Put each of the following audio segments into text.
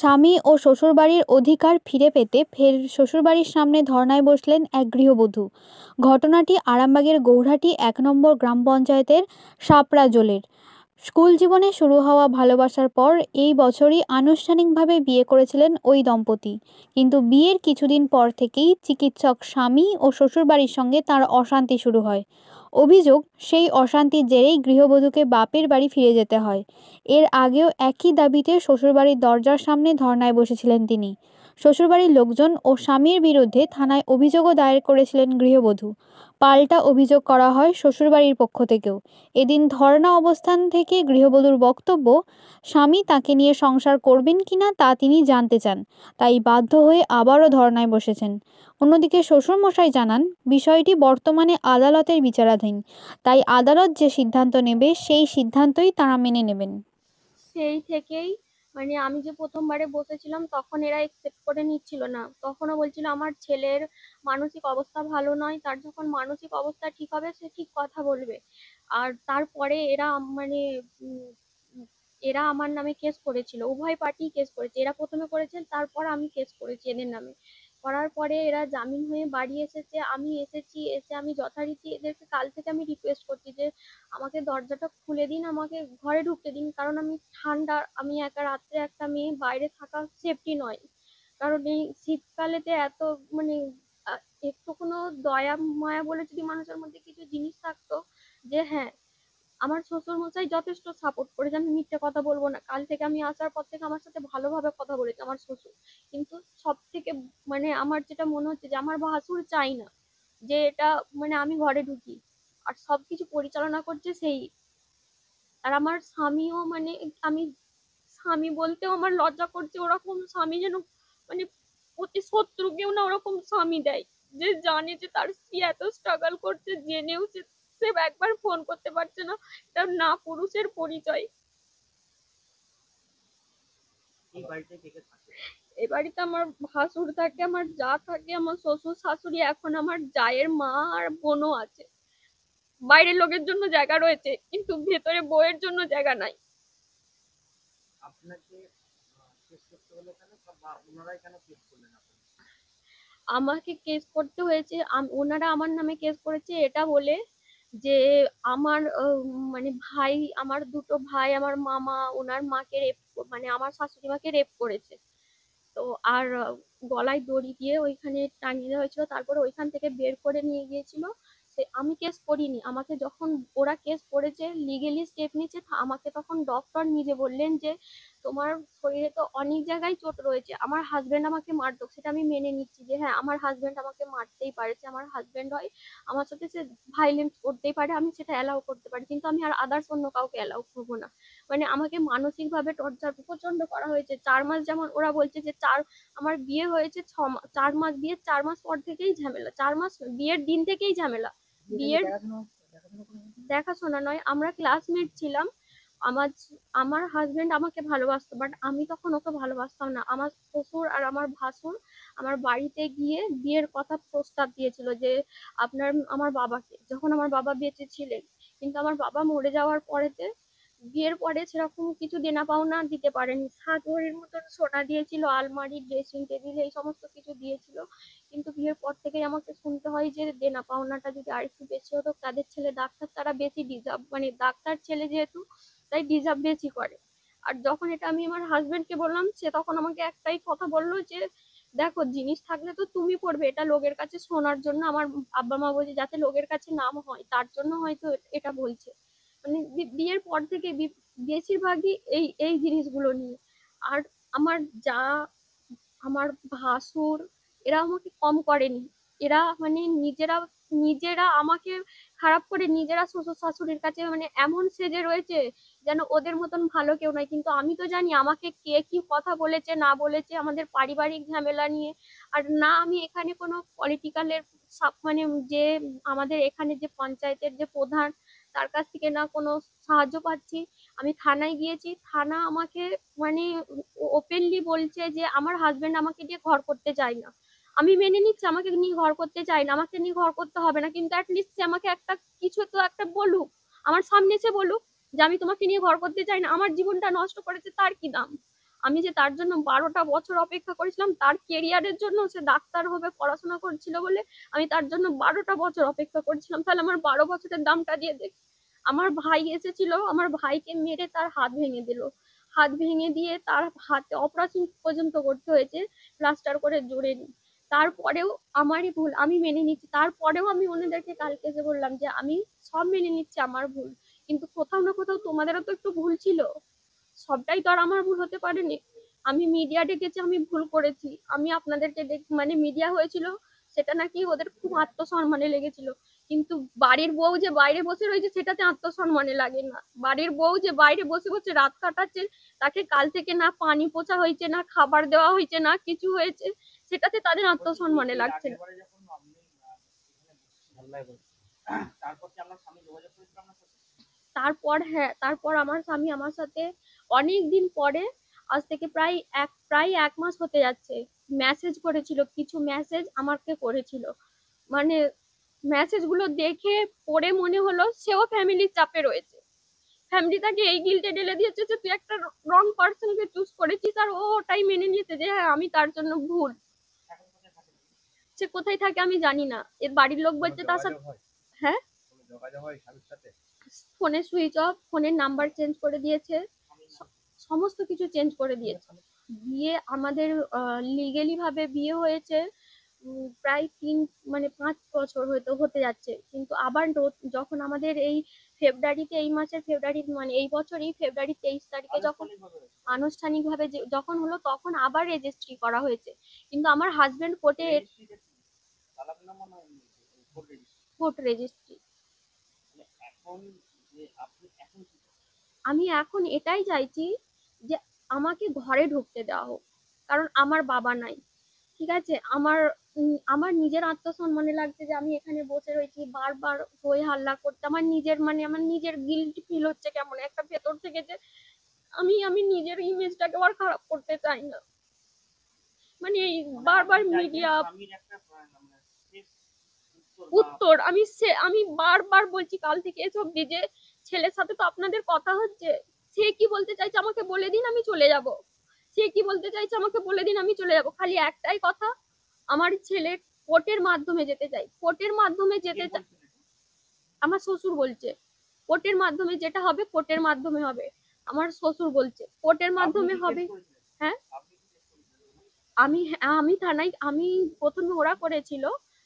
স্বামী ও শ্বশুরবাড়ির অধিকার ফিরে পেতে ফের শ্বশুরবাড়ির সামনে ধর্নায় বসলেন এক গৃহবধূ। ঘটনাটি আরামবাগের গৌরহাটি ১ নম্বর গ্রাম পঞ্চায়েতের সাপড়াজোলের। স্কুল জীবনে শুরু হওয়া ভালোবাসার পর এই বছরই আনুষ্ঠানিকভাবে বিয়ে করেছিলেন ওই দম্পতি। কিন্তু বিয়ের কিছুদিন পর থেকেই চিকিৎসক স্বামী ও শ্বশুরবাড়ির সঙ্গে তার অশান্তি শুরু হয়। অভিযোগ, সেই অশান্তির জেরেই গৃহবধূকে বাপের বাড়ি ফিরে যেতে হয়। এর আগেও একই দাবিতে শ্বশুরবাড়ির দরজার সামনে ধর্নায় বসেছিলেন তিনি। শ্বশুরবাড়ির লোকজন ও স্বামীর বিরুদ্ধে থানায় অভিযোগও দায়ের করেছিলেন গৃহবধূ। পাল্টা অভিযোগ করা হয় শ্বশুরবাড়ির পক্ষ থেকেও। এদিন ধর্না অবস্থান থেকে গৃহবধূর বক্তব্য, স্বামী তাকে নিয়ে সংসার করবেন কিনা তা তিনি জানতে চান, তাই বাধ্য হয়ে আবারও ধর্নায় বসেছেন। অন্যদিকে শ্বশুরমশাই জানান, বিষয়টি বর্তমানে আদালতের বিচারাধীন, তাই আদালত যে সিদ্ধান্ত নেবে সেই সিদ্ধান্তই তাঁরা মেনে নেবেন। সেই থেকেই আমি যে প্রথমবারে বসেছিলাম তখন এরা একসেপ্ট করে নিচ্ছিল না। তখনও বলছিল আমার ছেলের মানসিক অবস্থা ভালো নয়, তার যখন মানসিক অবস্থা ঠিক হবে সে ঠিক কথা বলবে। আর তারপরে উম, এরা আমার নামে কেস করেছিল, উভয় পার্টি কেস করেছে। এরা প্রথমে করেছেন, তারপর আমি কেস করেছি এদের নামে। করার পরে এরা জামিন হয়ে বাড়ি এসেছে, আমি এসেছি। এসে আমি যথারীতি এদেরকে কাল থেকে আমি রিকোয়েস্ট করছি যে আমাকে দরজাটা খুলে দিন, আমাকে ঘরে ঢুকতে দিন, কারণ আমি ঠান্ডা, আমি একা রাত্রে একটা মেয়ে, বাইরে থাকা সেফটি নয়। কারণ এই শীতকালেতে এত মানে একটু কোনো দয়া মায়া বলে যদি মানুষের মধ্যে কিছু জিনিস থাকতো, যে হ্যাঁ, আমার শ্বশুর মশাই যথেষ্ট সাপোর্ট করেছে, আমি মিথ্যে কথা বলবো না। কাল থেকে আমি আসার পর থেকে আমার সাথে ভালোভাবে কথা বলেছে আমার শ্বশুর। কিন্তু সব থেকে আমার যেটা মনে হচ্ছে যে আমার ভাসুর চাই না যে এটা আমি ঘরে ঢুকি, আর সবকিছু পরিচালনা করছে সেই। আর আমার স্বামীও আমি স্বামী বলতেও আমার লজ্জা করছে। ওরকম স্বামী যেন মানে অতি শত্রুকেও না ওরকম স্বামী দেয়, যে জানে যে তার স্ত্রী এত স্ট্রাগল করছে, জেনেও সে সে একবার ফোন করতে পারছে না। এটা না পুরুষের পরিচয়। এই বাড়িতে আমার ভাসুর থাকে, আমার যা থাকে, আমার শ্বশুর শাশুড়ি, এখন আমার জায়ের মা আর বোনও আছে। বাইরের লোকের জন্য জায়গা রয়েছে, কিন্তু ভেতরে বউয়ের জন্য জায়গা নাই। আমাকে কেস করতে হয়েছে, ওনারা আমার নামে কেস করেছে এটা বলে যে আমার ভাই, আমার দুটো ভাই, আমার মামা ওনার মাকে রেপ, আমার শাশুড়ি মাকে রেপ করেছে। তো আর গলায় দড়ি দিয়ে ওইখানে টাঙিয়ে দেওয়া হয়েছিল, তারপরে ওইখান থেকে বের করে নিয়ে গিয়েছিল। সে আমি কেস করিনি, আমাকে যখন ওরা কেস করেছে, লিগেলি স্টেপ নিচ্ছে, আমাকে তখন ডক্টর নিজে বললেন যে তোমার শরীরে তো অনেক জায়গায় চোট রয়েছে। আমার হাজবেন্ড আমাকে মারতো, সেটা আমি মেনে নিচ্ছি যে হ্যাঁ, আমার হাজবেন্ড আমাকে মারতেই পারে, সে আমার হাজবেন্ড হয়, আমার সাথে সে ভাইলেন্স করতেই পারে, আমি সেটা অ্যালাউ করতে পারি, কিন্তু আমি আর আদার্স অন্য কাউকে অ্যালাউ করবো না। আমাকে মানসিক ভাবে টর্চার প্রচন্ড করা হয়েছে। 4 মাস, যেমন ওরা বলছে যে আমার বিয়ে হয়েছে 6 মাস, 4 মাস, বিয়ের 4 মাস পর থেকেই ঝামেলা, 4 মাস বিয়ের দিন থেকেই ঝামেলা। বিয়ের দেখাশোনা নয়, আমরা ক্লাসমেট ছিলাম। আমার আমার হাজবেন্ড আমাকে ভালোবাসতো, বাট আমি তখন ওকে ভালোবাসতাম না। আমার শ্বশুর আর আমার ভাসুর আমার বাড়িতে গিয়ে বিয়ের কথা প্রস্তাব দিয়েছিল যে আমার বাবাকে, যখন আমার বাবা বেঁচে ছিলেন। কিন্তু আমার বাবা মরে যাওয়ার পরেতে, বিয়ের পরে সেরকম কিছু দেনা পাওনা দিতে পারেনি। 7 ভরির মতন সোনা দিয়েছিল, আলমারি, ড্রেসিং টেবিল, এই সমস্ত কিছু দিয়েছিল। কিন্তু বিয়ের পর থেকেই আমাকে শুনতে হয় যে দেনা পাওনাটা যদি আরেকটু বেশি হতো, তাদের ছেলে ডাক্তার, তারা বেশি ডিজার্ভ, ডাক্তার ছেলে যেহেতু, তাই ডিজার্ভ বেশি করে। আর যখন এটা আমি আমার হাজবেন্ডকে বললাম, সে তখন আমাকে একটাই কথা বললো যে দেখো, জিনিস থাকলে তো তুমি করবে, এটা লোকের কাছে শোনার জন্য। আমার আব্বা মা বলছে যাতে লোকের কাছে নাম হয়, তার জন্য হয়তো এটা বলছে। বিয়ের পর থেকে বেশিরভাগই এই এই জিনিসগুলো নিয়ে। আর আমার যা, আমার ভাসুর, এরা আমাকে কম করেনি। এরা নিজেরা নিজেরা আমাকে খারাপ করে, নিজেরা শ্বশুর শাশুড়ির কাছে এমন সেজে রয়েছে যেন ওদের মতন ভালো কেউ নাই। কিন্তু আমি তো জানি আমাকে কে কি কথা বলেছে না বলেছে আমাদের পারিবারিক ঝামেলা নিয়ে। আর না, আমি এখানে কোনো পলিটিক্যালের যে আমাদের এখানে যে পঞ্চায়েতের যে প্রধান, তার কাছ থেকে না কোনো সাহায্য পাচ্ছি। আমি থানায় গিয়েছি, থানা আমাকে মানে ওপেনলি বলছে যে আমার হাজবেন্ড আমাকে দিয়ে ঘর করতে চায় না। আমি মেনে নিচ্ছি আমাকে নিয়ে ঘর করতে চায় না, আমাকে নিয়ে ঘর করতে হবে না, কিন্তু অ্যাটলিস্ট সে আমাকে একটা কিছু তো একটা বলুক, আমার সামনে এসে বলুক যে আমি তোমাকে নিয়ে ঘর করতে চাই না। আমার জীবনটা নষ্ট করেছে, তার কি দাম? আমি যে তার জন্য 12টা বছর অপেক্ষা করেছিলাম, তার কেরিয়ারের জন্য সে ডাক্তার হবে পড়াশোনা করছিল বলে আমি তার জন্য 12টা বছর অপেক্ষা করেছিলাম। তাহলে আমার 12 বছরের দামটা দিয়ে দেখ। আমার ভাই এসেছিল, আমার ভাইকে মেরে তার হাত ভেঙে দিল। হাত ভেঙে দিয়ে তার হাতে অপারেশন পর্যন্ত করতে হয়েছে, প্লাস্টার করে জোড়েনি। তারপরেও আমারই ভুল, আমি মেনে নিচ্ছি। তারপরেও আমি ওনাদেরকে কালকে যে বললাম যে আমি সব মেনে নিচ্ছি আমার ভুল, কিন্তু কোথাও না কোথাও তোমাদেরও তো একটু ভুল ছিল। সবটাই তো আর আমার ভুল হতে পারেনি। আমি মিডিয়া ডেকেছি, আমি ভুল করেছি। আমি আপনাদেরকে মানে মিডিয়া হয়েছিল, সেটা নাকি ওদের খুব আত্মসম্মানে লেগেছিল, কিন্তু বাড়ির বউ যে বাইরে বসে রয়েছে সেটাতে আত্মসম্মানে লাগে না। বাড়ির বউ যে বাইরে বসে বসে রাত কাটাচ্ছে, তাকে কাল থেকে না পানি পোছা হয়েছে, না খাবার দেওয়া হয়েছে, না কিছু হয়েছে, সেটাতে তাদের আত্মসম্মানে লাগছে না। তারপর হ্যাঁ, তারপর আমার স্বামী আমার সাথে অনেক দিন পরে, আজ থেকে প্রায় 1 মাস হতে যাচ্ছে, মেসেজ করেছিল। কিছু মেসেজ আমাকে করেছিল, মানে মেসেজ গুলো দেখে পড়ে মনে হলো সেও ফ্যামিলির চাপে রয়েছে। ফ্যামিলি তাকে এই গিল্টে ঢেলে দিয়েছে যে তুই একটা রং পার্সনকে চুজ করেছিস, আর ও ওটাই মেনে নিয়েছে যে হ্যাঁ আমি তার জন্য ভুল। সে কোথায় থাকে আমি জানি না। এর বাড়ির লোক বলছে তার সাথে, হ্যাঁ, ফোনের সুইচ অফ, ফোনের নাম্বার চেঞ্জ করে দিয়েছে, সমস্ত কিছু চেঞ্জ করে দিয়েছে। বিয়ে আমাদের লিগেলি ভাবে বিয়ে হয়েছে প্রায় 5 বছর হয়তো হতে যাচ্ছে, কিন্তু আবার যখন আমাদের এই ফেব্রুয়ারিতে, এই মাসের ফেব্রুয়ারি, মানে এই বছরই ফেব্রুয়ারি 23 তারিখে যখন আনুষ্ঠানিকভাবে যখন হলো, তখন আবার রেজিস্ট্রি করা হয়েছে। কিন্তু আমার হাজবেন্ড কোর্ট রেজিস্ট্রি। আমি এখন এটাই চাইছি যে আমাকে ঘরে ঢুকতে দেওয়া হোক, কারণ আমার বাবা নাই। ঠিক আছে, আমার নিজের আত্মসম্মানে লাগছে যে আমি এখানে বসে রয়েছি, বারবার হই হাল্লা করতে আমার নিজের, আমার নিজের গিল্ট ফিল হচ্ছে কেমন একটা ভেতর থেকে, যে আমি নিজের ইমেজটাকে আর খারাপ করতে চাই না। মানে এই বারবার মিডিয়া উত্তর, আমি বারবার বলছি কাল থেকে এসব যে ছেলের সাথে তো আপনাদের কথা হচ্ছে, সে কি বলতে চাইছে আমাকে বলে দিন, আমি চলে যাব। সে কি বলতে চাইছে আমাকে বলে দিন, আমি চলে যাব। খালি একটাই কথা, আমার ছেলে কোর্টের মাধ্যমে যেতে চাই, কোর্টের মাধ্যমে যেতে চাই। আমার শ্বশুর বলছে কোর্টের মাধ্যমে যেটা হবে কোর্টের মাধ্যমে হবে। আমার শ্বশুর বলছে কোর্টের মাধ্যমে হবে। হ্যাঁ, আমি থানায়, আমি প্রথমে ওরা করেছিল,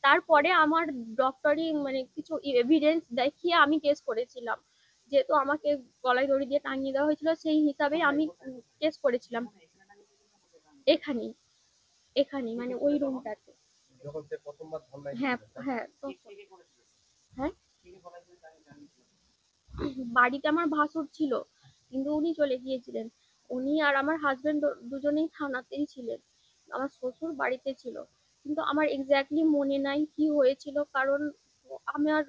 তারপরে আমার ডক্টরি কিছু এভিডেন্স দেখিয়ে আমি কেস করেছিলাম। যেহেতু আমাকে গলায় দড়ি দিয়ে টাঙিয়ে দেওয়া হয়েছিল, সেই হিসাবে আমি কেস করেছিলাম এখানেই, ওই রুমটাতে। হ্যাঁ, হ্যাঁ, হ্যাঁ, বাড়িতে আমার ভাসুর ছিল, কিন্তু উনি চলে গিয়েছিলেন। উনি আর আমার হাজবেন্ড দুজনেই থানাতেই ছিলেন। আমার শ্বশুর বাড়িতে ছিল, কিন্তু আমার এক্স্যাক্টলি মনে নাই কি হয়েছিল, কারণ আমার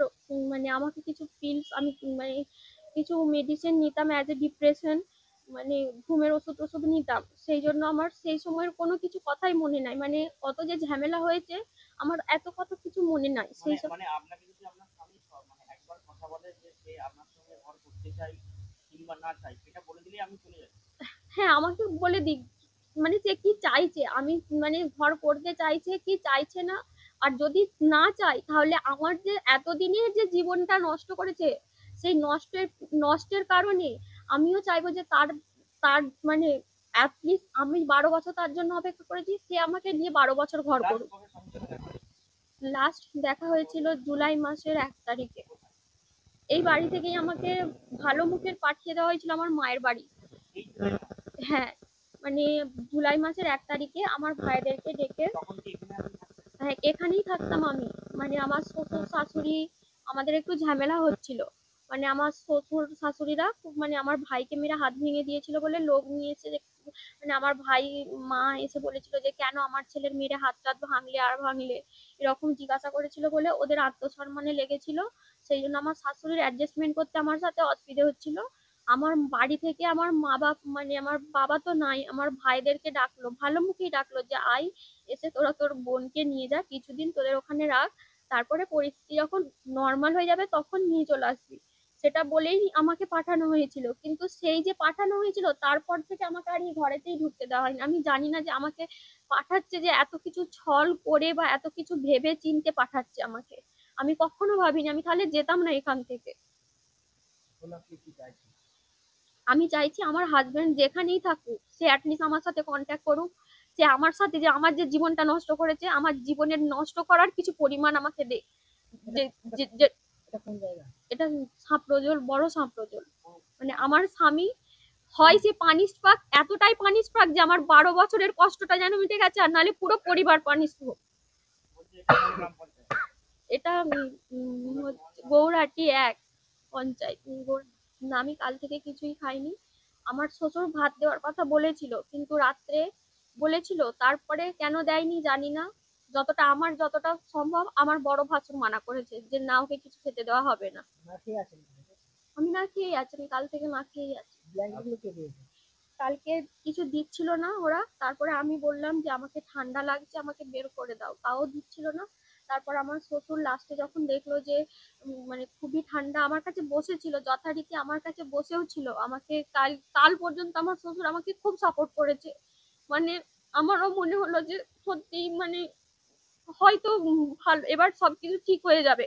আমাকে কিছু পিলস, আমি কিছু মেডিসিন নিতাম অ্যাজ এ ডিপ্রেশন, ঘুমের ওষুধ টষুধ নিতাম, সেই জন্য আমার সেই সময়ের কোনো কিছু কথাই মনে নাই। কত যে ঝামেলা হয়েছে আমার এত কথা কিছু মনে নাই সেই সব। হ্যাঁ, আমাকে বলে দিক, সে কি চাইছে, আমি ঘর করতে চাইছে কি চাইছে না। আর যদি না চাই, তাহলে আমার যে এতদিনের যে জীবনটা নষ্ট করেছে, সেই নষ্টের কারণে আমিও চাইবো যে তার তার অ্যাটলিস্ট আমি 12 বছর তার জন্য অপেক্ষা করেছি, সে আমাকে নিয়ে 12 বছর ঘর করুক। লাস্ট দেখা হয়েছিল জুলাই মাসের 1 তারিখে। এই বাড়ি থেকেই আমাকে ভালো মুখের পাঠিয়ে দেওয়া হয়েছিল আমার মায়ের বাড়ি। হ্যাঁ, মানে জুলাই মাসের 1 তারিখে আমার ভাইদেরকে ডেকে, হ্যাঁ এখানেই থাকতাম আমি। আমার শ্বশুর শাশুড়ি, আমাদের একটু ঝামেলা হচ্ছিল। আমার শ্বশুর শাশুড়িরা খুব আমার ভাইকে মেরে হাত ভেঙে দিয়েছিল বলে লোক নিয়েছে যে, আমার ভাই মা এসে বলেছিল যে কেন আমার ছেলের মেরে হাত টাত ভাঙলে আর ভাঙলে, এরকম জিজ্ঞাসা করেছিল বলে ওদের আত্মসম্মানে লেগেছিল। সেই জন্য আমার শাশুড়ির অ্যাডজাস্টমেন্ট করতে আমার সাথে অসুবিধে হচ্ছিল। আমার বাড়ি থেকে আমার মা বাপ, আমার বাবা তো নাই, আমার ভাইদেরকে ডাকলো, ভালো মুখেই ডাকলো যে আয়, এসে তোরা তোর বোনকে নিয়ে যা, কিছুদিন তোদের ওখানে রাখ, তারপরে পরিস্থিতি যখন নর্মাল হয়ে যাবে তখন নিয়ে চলে আসবি। সেটা বলেই আমাকে পাঠানো হয়েছিল। কিন্তু সেই যে পাঠানো হয়েছিল তারপর থেকে আমাকে আর এই ঘরেতেই ঢুকতে দেওয়া হয়নি। আমি জানি না যে আমাকে পাঠাচ্ছে যে এত কিছু ছল করে বা এত কিছু ভেবে চিন্তে পাঠাচ্ছে আমাকে। আমি কখনো ভাবিনি, আমি তাহলে যেতাম না এখান থেকে। আমি চাইছি আমার হাজবেন্ড যেখানেই থাকুক সে অ্যাটলিস্ট আমার সাথে কন্ট্যাক্ট করুক। সে আমার সাথে যে আমার যে জীবনটা নষ্ট করেছে, আমার জীবনের নষ্ট করার কিছু পরিমাণ আমাকে দে। যে যে- যে- এটা সাঁপ্রজল, বড় সাঁপ্রজল। মানে আমার স্বামী হয় সে পানিশ পাক, এতটাই পানিশ পাক যে আমার 12 বছরের কষ্টটা যেন মিটে গেছে, আর নাহলে পুরো পরিবার পানিশ হোক। এটা গৌরহাটি 1 পঞ্চায়েত। না, আমি কাল থেকে কিছুই খাইনি। আমার শ্বশুর ভাত দেওয়ার কথা বলেছিল, কিন্তু রাত্রে বলেছিল, তারপরে কেন দেয়নি জানি না। যতটা সম্ভব আমার বড় ভাসুর মানা করেছে যে না, ওকে কিছু খেতে দেওয়া হবে না। আমি না খেয়েই আছি, আমি কাল থেকে না খেয়েই আছি। কালকে কিছু দিচ্ছিল না ওরা, তারপরে আমি বললাম যে আমাকে ঠান্ডা লাগছে, আমাকে বের করে দাও, তাও দিচ্ছিল না। তারপর আমার শ্বশুর লাস্টে যখন দেখলো যে মানে খুবই ঠান্ডা, আমার কাছে বসেছিল, যথারীতি আমার কাছে বসেও ছিল। আমাকে কাল কাল পর্যন্ত আমার শ্বশুর আমাকে খুব সাপোর্ট করেছে। মানে আমারও মনে হলো যে সত্যি মানে হয়তো ভালো, এবার সবকিছু ঠিক হয়ে যাবে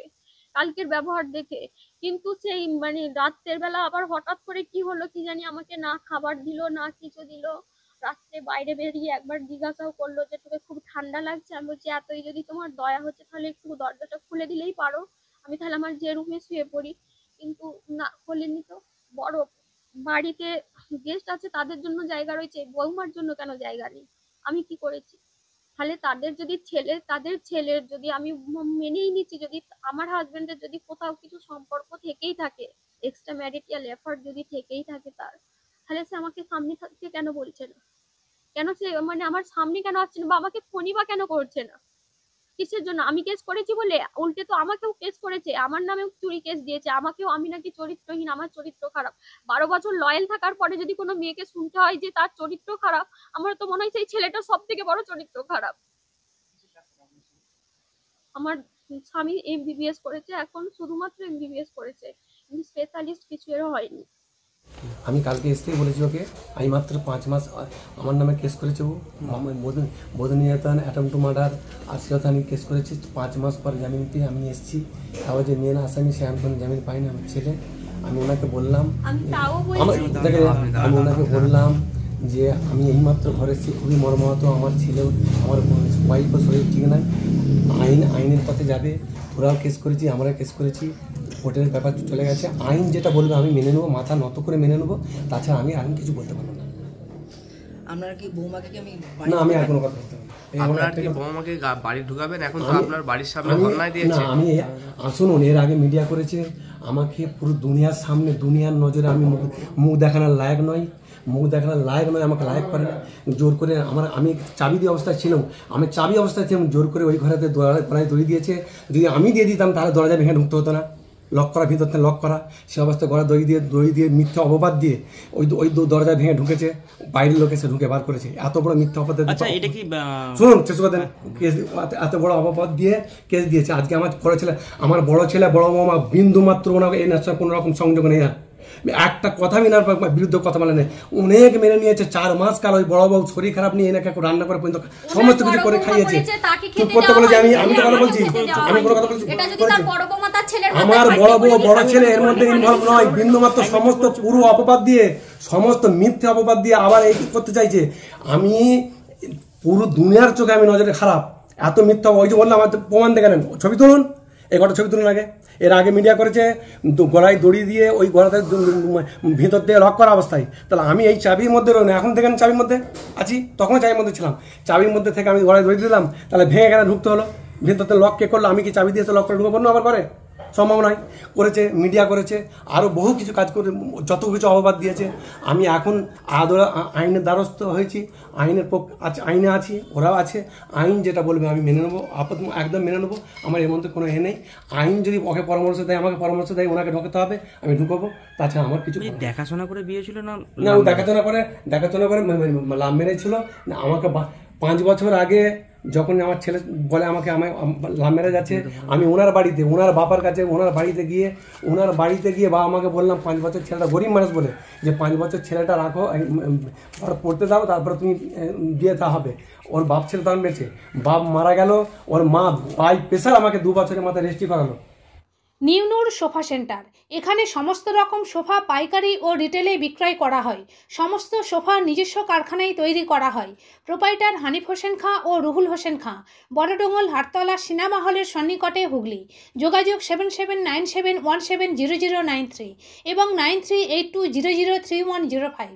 কালকের ব্যবহার দেখে। কিন্তু সেই মানে রাত্রের বেলা আবার হঠাৎ করে কি হলো কি জানি, আমাকে না খাবার দিল না কিছু দিল। রাত্রে বাইরে বেরিয়ে একবার জিজ্ঞাসাও করলো যে তোকে খুব ঠান্ডা লাগছে। আমি বলছি এতই যদি তোমার দয়া হচ্ছে তাহলে একটু দরজাটা খুলে দিলেই পারো, আমি তাহলে আমার যে রুমে শুয়ে পড়ি। কিন্তু না, খোলেনি তো। বড় বাড়িতে গেস্ট আছে, তাদের জন্য জায়গা রয়েছে, বৌমার জন্য কেন জায়গা নেই? আমি কি করেছি? তাহলে তাদের ছেলের যদি আমি মেনেই নিচ্ছি, যদি আমার হাজবেন্ডের যদি কোথাও কিছু সম্পর্ক থেকেই থাকে, এক্সট্রা ম্যারিটাল এফার্ট যদি থেকেই থাকে তার, তাহলে সে আমাকে সামনে থাকতে কেন বলছে না? কেন সে মানে আমার সামনে কেন আসছে না, বা আমাকে ফোনই বা কেন করছে না? কিসের জন্য? আমি কেস করেছি বলে? উল্টে তো আমাকেও কেস করেছে, আমার নামেও চুরি কেস দিয়েছে আমাকেও। আমি নাকি চরিত্রহীন, আমার চরিত্র খারাপ। 12 বছর লয়াল থাকার পরে যদি কোনো মেয়েকে শুনতে হয় যে তার চরিত্র খারাপ, আমার তো মনে হয় সেই ছেলেটা সব থেকে বড় চরিত্র খারাপ। আমার স্বামী এমবিবিএস করেছে, এখন শুধুমাত্র এমবিবিএস করেছে, কিন্তু স্পেশালিস্ট কিছু এর হয়নি। আমি কালকে এসতেই বলেছি ওকে, আমি মাত্র 5 মাস আমার নামে কেস করেছে ও, বোধনিয়তন অ্যাটেম্প টু মার্ডার আর শ্লীলতাহানি কেস করেছে। 5 মাস পর জামিন পেয়ে আমি এসেছি। তাও যে মেন আসামি সে এখন জামিন পাইনি, আমার ছেলে। আমি ওনাকে বললাম, আমি ওনাকে বললাম যে আমি এইমাত্র ঘরে এসেছি, খুবই মর্মাহত। আমার ছেলেও, আমার ওয়াইফও শরীর ঠিক নাই। আইনের পথে যাবে। ওরাও কেস করেছি, আমরাও কেস করেছি, কোর্টের ব্যাপার চলে গেছে। আইন যেটা বলবে আমি মেনে নেবো, মাথা নত করে মেনে নেবো। তাছাড়া আমি আর কিছু বলতে পারবো না। আপনারা কি বৌমাকে কি না, আমি আর কোনো কথা বলতে পারবো না। আপনারা কি বৌমাকে বাড়ি ঢুকাবেন? এখন তো আপনার বাড়ির সামনে ধর্ণায় দিয়েছে। না, আমি শুনুন, এর আগে মিডিয়া করেছে আমাকে পুরো দুনিয়ার সামনে, দুনিয়ার নজরে আমি মুখ দেখানোর লায়ক নয়। আমাকে লায়ক করে না। জোর করে আমি চাবি দিয়ে অবস্থায় ছিলাম, জোর করে ওই ঘরেতে গলায় দড়ি দিয়েছে। যদি আমি দিয়ে দিতাম তাহলে দরজা ভেঙে ঢুকতে হতো না। লক করা, ভিতর থেকে লক করা, সে অবস্থায় গলা দড়ি দিয়ে মিথ্যা অপবাদ দিয়ে ওই দরজা ভেঙে ঢুকেছে। বাইরের লোক এসে ঢুকে বার করেছে। এত বড় মিথ্যা অপবাদ। শুনুন, শেষ কথা, এত বড় অপবাদ দিয়ে কেস দিয়েছে। আজকে আমার বড় ছেলে বড় মামা বিন্দু মাত্র ওনাকে এই নেশার কোনো রকম সংযোগ নেই। একটা কথা মিনার বিরুদ্ধে কথা বলে নেই, অনেক মেনে নিয়েছে। 4 মাস কাল ওই বড় বউ শরীর খারাপ নিয়ে এনাকে রান্না করে পর্যন্ত সমস্ত কিছু করে খাইয়েছে। চুপ করতে বলেছে। আমি তো কথা বলছি, আমি কোনো কথা বলছি। আমার বড় বউ বড় ছেলে এর মধ্যে ইনভলভ নয় বিন্দু মাত্র। সমস্ত পুরো অপবাদ দিয়ে, সমস্ত মিথ্যে অপবাদ দিয়ে আবার এই করতে চাইছে। আমি পুরো দুনিয়ার চোখে আমি নজরে খারাপ। এত মিথ্যা, ওই যে বললাম আমার প্রমাণ দেখে নেন, ছবি তুলুন, এই কটা ছবি তুলুন আগে। এর আগে মিডিয়া করেছে গলায় দড়ি দিয়ে ওই গলাতে ভিতর দিয়ে লক করা অবস্থায়। তাহলে আমি এই চাবির মধ্যে রই না, এখন দেখেন চাবির মধ্যে আছি, তখন চাবির মধ্যে ছিলাম। চাবির মধ্যে থেকে আমি গলায় দড়ি দিলাম, তাহলে ভেঙে গেলে ঢুকতে হলো। ভিতরতে লক কে করলো? আমি কি চাবি দিয়েছে লক করে ঢুকে পড়লো আবার করে? সম্ভব নয়। করেছে, মিডিয়া করেছে, আরও বহু কিছু কাজ করে, যত কিছু অপবাদ দিয়েছে। আমি এখন আইনের দ্বারস্থ হয়েছি, আইনে আছি, ওরাও আছে। আইন যেটা বলবে আমি মেনে নেবো, একদম মেনে নেবো। আমার এর মধ্যে কোনো নেই। আইন যদি ওকে পরামর্শ দেয়, আমাকে পরামর্শ দেয়, ওনাকে ঢোকাতে হবে, আমি ঢুকাবো। তাছাড়া আমার কিছু দেখাশোনা করে বিয়ে ছিল না? ও দেখাশোনা করে লাভ মেরেছিল না। আমাকে 5 বছর আগে যখন আমার ছেলে বলে আমাকে লাভ ম্যারেজ আছে, আমি ওনার বাড়িতে, ওনার বাবার কাছে, ওনার বাড়িতে গিয়ে বাবা আমাকে বললাম 5 বছর ছেলেটা গরিব মানুষ বলে যে 5 বছর ছেলেটা রাখো, পড়তে দাও, তারপরে তুমি বিয়ে তা হবে। ওর বাপ ছেলে তখন বেঁচে, বাপ মারা গেল, ওর মা বাই প্রেশার আমাকে 2 বছরের মাথায় রেজিস্ট্রি করালো। নিউ নূর সোফা সেন্টার, এখানে সমস্ত রকম সোফা পাইকারি ও রিটেলে বিক্রয় করা হয়। সমস্ত সোফা নিজস্ব কারখানায় তৈরি করা হয়। প্রোপাইটার হানিফ হোসেন খাঁ ও রুহুল হোসেন খাঁ, বড়ডোঙ্গল হাটতলা সিনেমা হলের সন্নিকটে, হুগলি। যোগাযোগ 7797170093 এবং 9382003105।